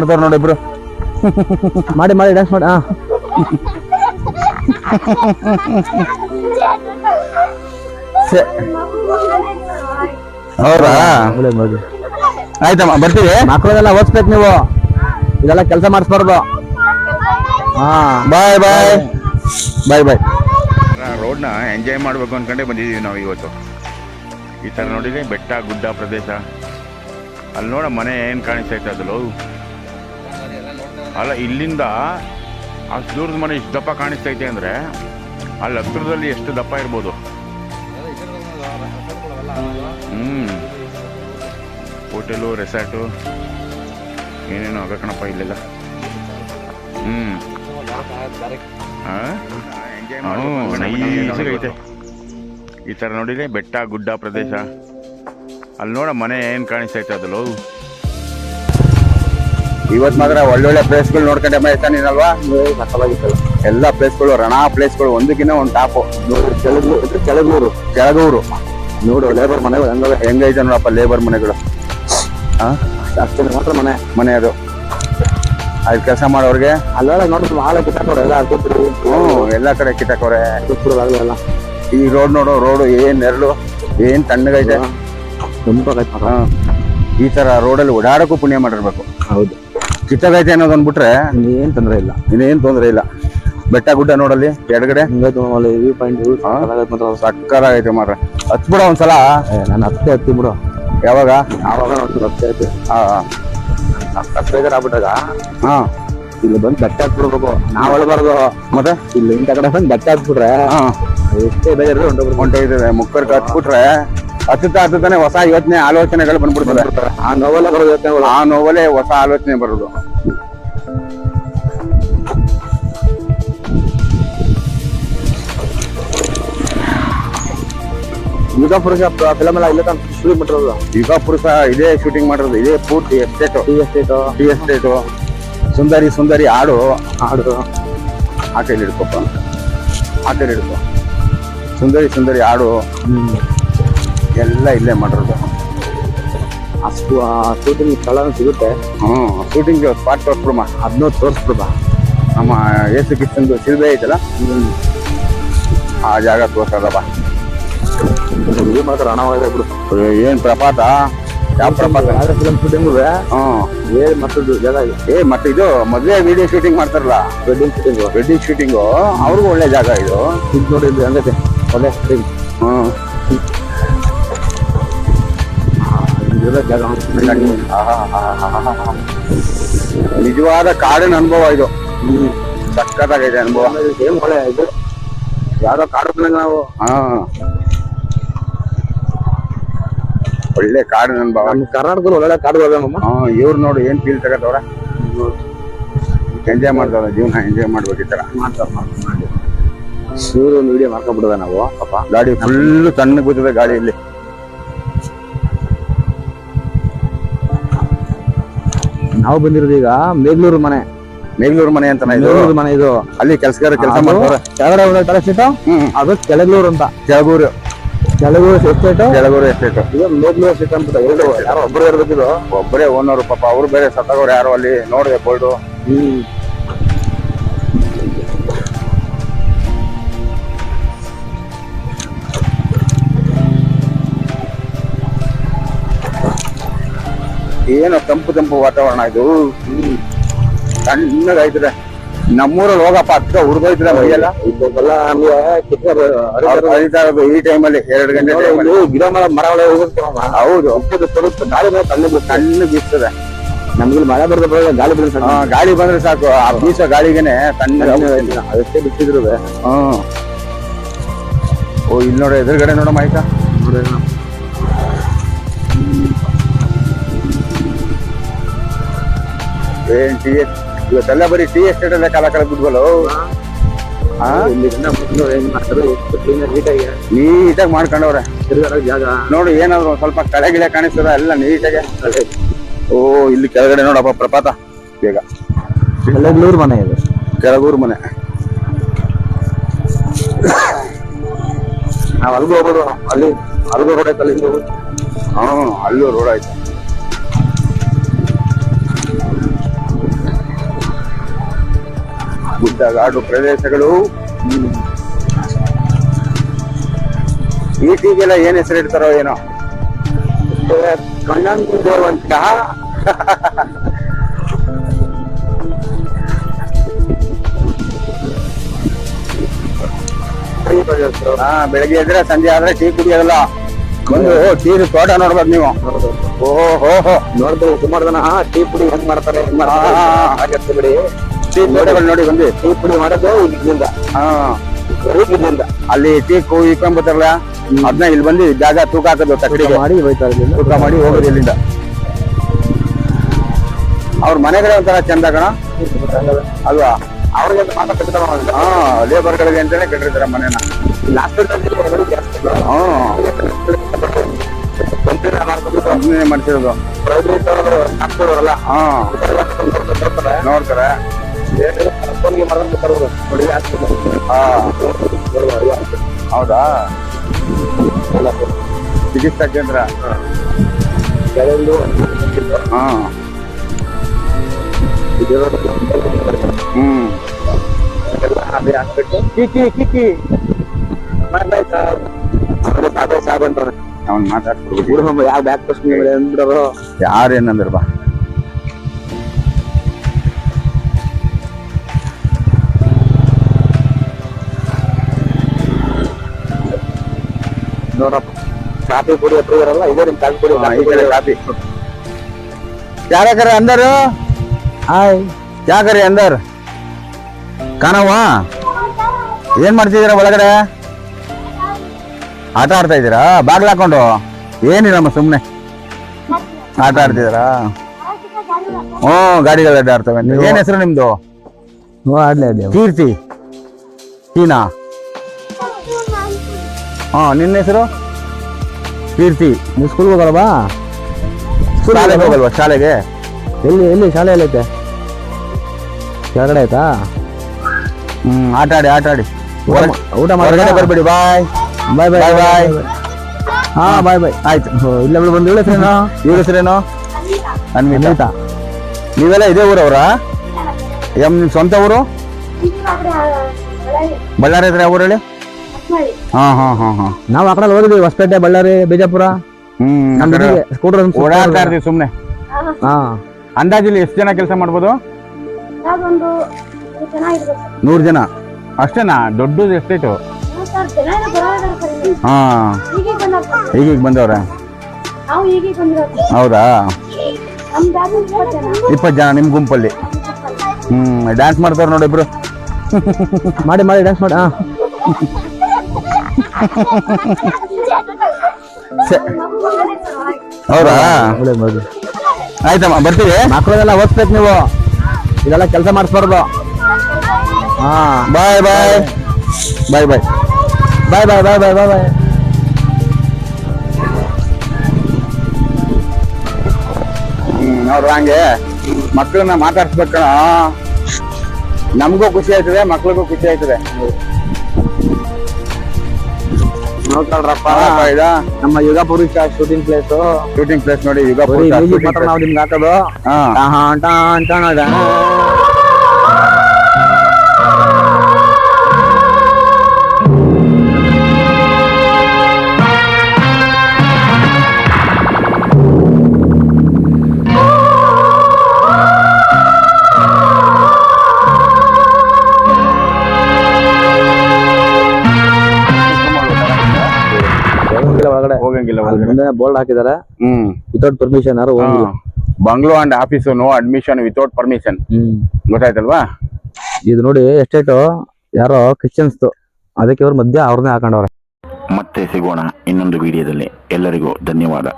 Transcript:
ಮಾಡ್ತಾರ ನೋಡಿ ಇಬ್ರು. ಮಾಡಿ ಮಾಡಿ ಡ್ಯಾನ್ಸ್ ಮಾಡಿ. ಹೌದಾ, ಆಯ್ತಮ್ಮ ಬರ್ತೀವಿ. ಮಕ್ಕಳೆಲ್ಲ ಓದಿಸ್ಬೇಕು ನೀವು, ಇದೆಲ್ಲ ಕೆಲಸ ಮಾಡಿಸ್ಬಾರ್ದು. ಬಾಯ್ ಬಾಯ್ ಬಾಯ್ ಬಾಯ್. ರೋಡ್ನ ಎಂಜಾಯ್ ಮಾಡಬೇಕು ಅಂದ್ಕೊಂಡೇ ಬಂದಿದ್ದೀವಿ ನಾವು ಇವತ್ತು. ಈ ಥರ ನೋಡಿದ್ರೆ ಬೆಟ್ಟ ಗುಡ್ಡ ಪ್ರದೇಶ. ಅಲ್ಲಿ ನೋಡ ಮನೆ ಏನು ಕಾಣಿಸ್ತೈತೆ ಅದಲ್ಲ, ಅಲ್ಲ ಇಲ್ಲಿಂದ ಅಷ್ಟು ದೂರದ ಮನೆ ಇಷ್ಟು ದಪ್ಪ ಕಾಣಿಸ್ತೈತೆ ಅಂದರೆ ಅಲ್ಲಿ ಹತ್ರದಲ್ಲಿ ಎಷ್ಟು ದಪ್ಪ ಇರ್ಬೋದು. ಹೋಟೆಲು ರೆಸಾರ್ಟು ಏನೇನೋ ಆಗ ಕಣಪ್ಪ ಇಲ್ಲೆಲ್ಲ. ಐತೆ ಈ ಥರ ನೋಡಿದ್ರೆ ಬೆಟ್ಟ ಗುಡ್ಡ ಪ್ರದೇಶ. ಅಲ್ಲಿ ನೋಡ ಮನೆ ಏನು ಕಾಣಿಸ್ತೈತೆ ಅದಲ್ಲ. ಇವತ್ತು ಮಾತ್ರ ಒಳ್ಳೊಳ್ಳೆ ಪ್ಲೇಸ್ಗಳು ನೋಡ್ಕೊಂಡೆ ಆಯ್ತಾ ನೀನಲ್ವಾ? ಎಲ್ಲ ಪ್ಲೇಸ್ಗಳು ರಣ ಪ್ಲೇಸ್ಗಳು, ಒಂದಕ್ಕಿಂತ ಒಂದು ಟಾಪು. ಕೆಳಗೂರು ನೋಡು, ಲೇಬರ್ ಮನೆಗಳು ಹೆಂಗೈತೆ ನೋಡಪ್ಪ, ಲೇಬರ್ ಮನೆಗಳು. ಅಷ್ಟೇ ಮಾತ್ರ ಮನೆ ಅದು. ಅಲ್ಲಿ ಕೆಲಸ ಮಾಡೋರಿಗೆ ಅಲ್ಲೆಲ್ಲ ನೋಡ್ರಿ ಭಾಳ ಕಿತ್ತಾಕೋರೆ ಎಲ್ಲ. ಎಲ್ಲ ಕಡೆ ಕಿತ್ತಾಕೋರೆ. ಎಲ್ಲ ಈ ರೋಡ್ ನೋಡು, ರೋಡು ಏನ್ ನೆರಳು, ಏನ್ ತಣ್ಣಗೈತೆ. ಈ ತರ ರೋಡಲ್ಲಿ ಓಡಾಡಕ್ಕೂ ಪುಣ್ಯ ಮಾಡಿರ್ಬೇಕು. ಹೌದು, ಕಿತ್ತಗೈತೆ ಅನ್ನೋದು ಅಂದ್ಬಿಟ್ರೆ ಇನ್ನೇನ್ ತೊಂದರೆ ಇಲ್ಲ. ಇನ್ನೇನ್ ತೊಂದರೆ ಇಲ್ಲ. ಬೆಟ್ಟ ಗುಡ್ಡ ನೋಡಲ್ಲಿ ಎಡಗಡೆ ವ್ಯೂ ಪಾಯಿಂಟ್ ಸಕ್ಕರಾಗೈತೆ ಮಾರ್ರೆ. ಹತ್ಬಿಡ ಒಂದ್ಸಲ. ನಾನು ಹತ್ತಿ ಬಿಡು. ಯಾವಾಗ ಹತ್ತೆ ಆಗ್ಬಿಟ್ಟಾಗ ಇಲ್ಲಿ ಬಂದು ಬೆಟ್ಟ ಹತ್ಬಿಡ್ಬೇಕು. ನಾವ್ ಅಳ್ಬಾರ್ದು. ಮತ್ತೆ ಇಲ್ಲಿ ಇಂಥ ಕಡೆ ಬಂದು ಬೆಟ್ಟ ಹತ್ಬಿಟ್ರೆ ಎಷ್ಟೇ ಬೇಜಾರು ಹೊಂಟೋಗಿದ್ದೇವೆ. ಮುಕ್ಕರ್ಗೆ ಹತ್ಬಿಟ್ರೆ ಹತ್ತಾನೆ ಹೊಸ ಯೋಚನೆ ಆಲೋಚನೆಗಳು ಬಂದ್ಬಿಡ್ತದೆ. ಆ ನೋವಲ್ಲೇ ಬರೋ ಯೋಚನೆಗಳು, ಆ ನೋವಲ್ಲೇ ಹೊಸ ಆಲೋಚನೆ ಬರೋದು. ಯುಗ ಪುರುಷ ಫಿಲಮ್ ಎಲ್ಲ ಇಲ್ಲ ಶೂಟಿಂಗ್ ಮಾಡಿರೋದು. ಯುಗ ಪುರುಷ ಇದೇ ಶೂಟಿಂಗ್ ಮಾಡಿರೋದು. ಇದೇ ಪೂರ್ತಿ ಟೀ ಎಸ್ಟೇಟು. ಸುಂದರಿ ಹಾಡು ಆ ಕೈಲಿ ಹಿಡ್ಕೊಪ್ಪ, ಆ ಕೈಲಿ ಹಿಡ್ಕೊ. ಸುಂದರಿ ಹಾಡು ಎಲ್ಲ ಇಲ್ಲೇ ಮಾಡಿರೋದು. ಅಷ್ಟು ಆ ಶೂಟಿಂಗ್ ಸ್ಥಳನೂ ಸಿಗುತ್ತೆ. ಶೂಟಿಂಗ್ ಸ್ಪಾಟ್ ತೋರಿಸ್ಬಿಡಮ್ಮ, ಅದನ್ನೂ ತೋರಿಸ್ಬಿಡ. ನಮ್ಮ ಏಸು ಕಿಚ್ಚಂದು ಶಿಲ್ಬೆ ಐತಲ್ಲ, ಆ ಜಾಗ ತೋರ್ಸದಪ್ಪ. ಮಾತ್ರ ಹಣವಾಗಿದೆ ಬಿಡು. ಏನ್ ಪ್ರಪಾತ, ಯಾವ ಪ್ರಪಾತ ಫಿಲಮ್ ಶೂಟಿಂಗ್ ಮತ್ತೊಂದು ಜಾಗ ಇದೆ. ಮತ್ತೆ ಇದು ಮದುವೆ ವಿಡಿಯೋ ಶೂಟಿಂಗ್ ಮಾಡ್ತಾರಲ್ಲ, ವೆಡ್ಡಿಂಗ್ ಶೂಟಿಂಗು, ಅವ್ರಿಗೂ ಒಳ್ಳೆ ಜಾಗ ಇದು. ನೋಡಿ ಹಂಗೈತೆ ಒಳ್ಳೆ ಶೂಟಿಂಗ್. ನಿಜವಾದ ಕಾಡಿನ ಅನುಭವ ಇದು. ಸಕ್ಕತ್ತಾಗೈತೆ ಅನುಭವ. ಏನ್ ಒಳ್ಳೆ ಇದು ಯಾವ್ದೋ ಕಾಡು ನಾವು. ಒಳ್ಳೆ ಕಾಡಿನ ಅನುಭವ. ನಮ್ಮ ಕರ್ನಾಟಕದಲ್ಲಿ ಒಳ್ಳೆ ಕಾಡುಗಳು. ಇವ್ರು ನೋಡು ಏನ್ ಫೀಲ್ ತಗೋತವ್ರ. ಎಂಜಾಯ್ ಮಾಡ್ತಾರ, ಜೀವನ ಎಂಜಾಯ್ ಮಾಡ್ಬೇಕು. ಈ ತರ ಇವ್ರು ಒಂದು ವಿಡಿಯೋ ಮಾಡ್ಕೊಂಡ್ಬಿಡೋದ ನಾವು. ಪಾಪ ಗಾಡಿ ಫುಲ್ ತಣ್ಣಗೆ ಬಿದ್ದದೆ ಗಾಡಿಯಲ್ಲಿ. ನಾವು ಬಂದಿರೋದು ಈಗ ಮೇಗ್ಲೂರು ಮನೆ ಅಂತ ಮನೆ ಇದು. ಅಲ್ಲಿ ಕೆಲಸಗಾರ ಕೆಲಸ ಮಾಡ್ತಾರೆ. ಕೆಳಗಡೆ ತಲೆ ಸೀಟು, ಅದು ಕೆಳಗ್ಲೂರು ಅಂತ. ಕೆಳಗೂರು ಎಸ್ಟೇಟು ಇದು ಮೇಗ್ಲೂರು ಎಸ್ಟೇಟ್ ಅಂತ. ಎರಡು ಯಾರೋ ಒಬ್ಬರು ಇರ್ಬೇಕಿದು. ಒಬ್ಬರೇ ಓನರು ಪಾಪ. ಅವ್ರು ಬೇರೆ ಸತ್ತಗೋರು ಯಾರು ಅಲ್ಲಿ ನೋಡಿದೆ ಬೋಲ್ಡು. ಏನು ತಂಪು ವಾತಾವರಣ ಇದು. ತಣ್ಣಗಾಯ್ತದೆ. ನಮ್ಮೂರಲ್ಲಿ ಹೋಗಪ್ಪ ಹತ್ರ ಹುಡುಗೋಯ್ತದೆ ಮೈಯೆಲ್ಲ. ಈ ಟೈಮಲ್ಲಿ 2 ಗಂಟೆ ಗಿಡ ಮರಗಳು ಹೌದು. ತಣ್ಣಗೆ ಬೀಸ್ತದೆ. ನಮ್ಗೆ ಮಳೆ ಬರ್ತದೆ, ಗಾಳಿ ಬಂದ್ರೆ ಸಾಕು. ಆ ಬೀಸೋ ಗಾಳಿಗೆನೆ ತಣ್ಣಗೆ ಅದಷ್ಟೇ ಬಿಟ್ಟಿದ್ರು. ಓ ಇಲ್ಲಿ ನೋಡ, ಎದುರುಗಡೆ ನೋಡ ಮಾಯ್ಕ. ಏನ್ ಇವತ್ತೆಲ್ಲ ಬರೀ ಟೀ ಎಸ್ಟೇಟ್ ಅಲ್ಲೇ ಕಾಲ ಕಳೆದ್ಬಿಟ್ವಲ್ಲ. ನೀಟಾಗಿ ಮಾಡ್ಕೊಂಡವ್ರೆ ಜಾಗ. ನೋಡಿ ಏನಾದ್ರು ಸ್ವಲ್ಪ ಕಳೆ ಕಾಣಿಸ್ತದ, ಎಲ್ಲ ನೀಟಾಗೆ. ಓ ಇಲ್ಲಿ ಕೆಳಗಡೆ ನೋಡಪ್ಪ ಪ್ರಪಾತ. ಬೇಗ ಕೆಳಗೂರು ಮನೆ ಇದೆ. ಕೆಳಗೂರು ಮನೆ. ನಾವ್ ಅಲ್ಗೂ ಹೋಗೋದು. ಅಲ್ಗೂ ರೋಡ್ ಐತಲ್ಲ, ಅಲ್ಲೂ ರೋಡ್ ಆಯ್ತು. ಗುಡ್ಡಗಾಡು ಪ್ರದೇಶಗಳು. ಈ ಟೀಗೆಲ್ಲ ಏನ್ ಹೆಸರು ಇಡ್ತಾರೋ ಏನೋ. ಕಣ್ಣಂದು ದೇವಂತ. ಬೆಳಗ್ಗೆ ಎದ್ರೆ ಸಂಜೆ ಆದ್ರೆ ಟೀ ಕುಡಿಯೋದಲ್ಲ, ಒಂದು ಟೀ ತೋಟ ನೋಡ್ಬೋದು ನೀವು. ಓಹೋ ನೋಡ್ಬೋದು ಸುಮಾರು ಜನ ಟೀ ಪುಡಿ ಹೆಂಗ್ ಮಾಡ್ತಾರೆ ಬಿಡಿ. ಟೀ ತೋಟಗಳು ನೋಡಿ ಬಂದು ಟೀ ಪುಡಿ ಮಾಡೋದು ಇಲ್ಲಿಂದ. ಇಲ್ಲಿಂದ ಅಲ್ಲಿ ಟೀ ಇಕ್ಕೊಂಬತ್ತಾರಲ್ಲ, ಅದನ್ನ ಇಲ್ಲಿ ಬಂದು ಜಾಗ ತೂಕ ಹಾಕೋದು, ತಕ್ಕಡಿಗೆ ಮಾಡಿ ಹೋಯ್ತಾರೆ, ತೂಕ ಮಾಡಿ ಹೋಗೋದು ಇಲ್ಲಿಂದ. ಅವ್ರ ಮನೆಗಳೇ ಒಂಥರ ಚಂದ ಕಣ ಅಲ್ವಾ? ಅವ್ರಿಗೆ ಮಾತ್ರ ಕಟ್ಟಿದ ಲೇಬರ್ಗಳಿಗೆ ಅಂತಾನೆ ಕಟ್ಟಿರ್ತಾರೆ ಮನೆನ. ಕಂಪ್ನಿ ಮಾಡ್ತಿರೋದು ನೋಡ್ತಾರೆ. ಹೌದಾ? ಚಿಕಿತ್ಸಾ ಕೇಂದ್ರ. ಹಾ ಕಿಕ್ಕಿ ಅವ್ನ್ ಮಾತಾಡ್ಸ್ಬಿಡ್ಬೇಕು. ಯಾವ ಬ್ಯಾಗ್ ಅಂದ್ಬಿಡೋರು ಯಾರೇನಂದ್ರ ಬಾ. ನೋಡಪ್ಪ, ಕಾಫಿ ಪುಡಿ ಹತ್ರ ಇರಲ್ಲ, ಇದೇ ನಿಮ್ ಕಾಫಿ ಪುಡಿ. ಈ ಕಡೆ ಕಾಫಿ. क्या करे अंदर? ಹಾಯ್, क्या करे अंदर? ಕಾಣವ್ವ, ಏನ್ ಮಾಡ್ತಿದ್ದೀರಾ ಒಳಗಡೆ? ಆಟ ಆಡ್ತಾ ಇದ್ದೀರಾ ಬಾಗ್ಲ ಹಾಕೊಂಡು? ಏನಿಲ್ಲಮ್ಮ ಸುಮ್ನೆ ಆಟ ಆಡ್ತಿದ್ದೀರಾ? ಗಾಡಿಗಳು ಅಡ್ಡ ಆಡ್ತವೆ. ಏನ್ ಹೆಸರು ನಿಮ್ದು? ಆಡ್ಲಿ ಆಡ್ಲಿ. ಕೀರ್ತಿ ಟೀನಾ? ನಿನ್ನ ಹೆಸರು ಕೀರ್ತಿ. ನೀವು ಸ್ಕೂಲ್ಗೆ ಹೋಗಲ್ವಾ? ಶಾಲೆಗೆ ಹೋಗಲ್ವಾ? ಶಾಲೆಗೆ ಎಲ್ಲಿ ಶಾಲೆ ಎಲ್ಲೈತೆ? ಕೆಳಗಡೆ ಆಯ್ತಾ? ಆಟ ಆಡಿ ಊಟ ಹೊರಗಡೆ ಬರ್ಬೇಡಿ. ಬಾಯ್ ಬಾಯ್ ಬಾಯ್ ಬಾಯ್. ಹಾ ಬಾಯ್ ಬಾಯ್. ಆಯ್ತು. ಇಲ್ಲ ಬಂದು ಇವಳ ಹೆಸರೇನು? ಇವ್ರ ಹೆಸರೇನು? ಅನ್ವಿತಾ. ನೀವೆಲ್ಲ ಇದೇ ಊರವ್ರಾ? ನಿಮ್ ಸ್ವಂತ ಊರು? ಬಳ್ಳಾರಿ ಹತ್ರ ಯಾವ ಊರಲ್ಲಿ? ಹಾ ನಾವು ಆ ಕಡೆ ಹೋಗಿದ್ವಿ, ಹೊಸಪೇಟೆ, ಬಳ್ಳಾರಿ, ಬಿಜಾಪುರ. ಸ್ಕೂಟರ್ ಓಡಾಡ್ತಾ ಇರ್ತೀವಿ ಸುಮ್ನೆ. ಹಾ. ಅಂದಾಜಿಲ್ಲಿ ಎಷ್ಟು ಜನ ಕೆಲಸ ಮಾಡ್ಬೋದು? 100 ಜನ ಅಷ್ಟೇನಾ? ದೊಡ್ಡದು ಎಷ್ಟೈತು? ಹಾ, ಈಗೀಗ ಬಂದವ್ರ? ಹೌದಾ? 20 ಜನ ನಿಮ್ ಗುಂಪಲ್ಲಿ. ಡ್ಯಾನ್ಸ್ ಮಾಡ್ತಾರ ನೋಡಿ ಇಬ್ರು. ಮಾಡಿ ಡ್ಯಾನ್ಸ್ ಮಾಡಿ. ಹೌದಾ? ಆಯ್ತಮ್ಮ, ಬರ್ತೀವಿ. ಮಕ್ಕಳೆಲ್ಲ ಓದ್ಬೇಕು ನೀವು, ಇದೆಲ್ಲ ಕೆಲಸ ಮಾಡಿಸ್ಬಾರ್ದು. ಹಾ, ಬಾಯ್ ಬಾಯ್ ಬಾಯ್ ಬಾಯ್ ಬಾಯ್ ಬಾಯ್ ಬಾಯ್ ಬಾಯ್ ಬಾಯ್ ಬಾಯ್. ನೋಡ್ರ, ಹಂಗೆ ಮಕ್ಕಳನ್ನ ಮಾತಾಡ್ಸ್ಬೇಕಣ. ನಮಗೂ ಖುಷಿ ಆಯ್ತದೆ, ಮಕ್ಳಿಗೂ ಖುಷಿ ಆಯ್ತದೆ. ನೋಡ್ಕೊಳ್ರಪ್ಪ, ನಮ್ಮ ಯುಗಾಪುರಿ ಶೂಟಿಂಗ್ ಪ್ಲೇಸ್ ನೋಡಿ. ಮಾತ್ರ ನಾವು ನಿಮ್ಗೆ ಹಾಕೋದು. ಹೋಗಂಗಿಲ್ಲ. ಮುಂದೆ ಬೋರ್ಡ್ ಹಾಕಿದಾರೆ, ವಿತೌಟ್ ಪರ್ಮಿಷನ್ ಯಾರು ಹೋಗಿಲ್ಲ. Bungalow and office no admission without permission. ಗೊತ್ತಾಯ್ತಲ್ವಾ? ಇದು ನೋಡಿ ಎಸ್ಟೇಟು ಯಾರೋ ಕ್ರಿಶ್ಚಿಯನ್ಸ್, ಅದಕ್ಕೆ ಇವ್ರ ಮಧ್ಯೆ ಅವ್ರನ್ನೇ ಹಾಕೊಂಡವ್ರೆ. ಮತ್ತೆ ಸಿಗೋಣ ಇನ್ನೊಂದು ವಿಡಿಯೋದಲ್ಲಿ. ಎಲ್ಲರಿಗೂ ಧನ್ಯವಾದ.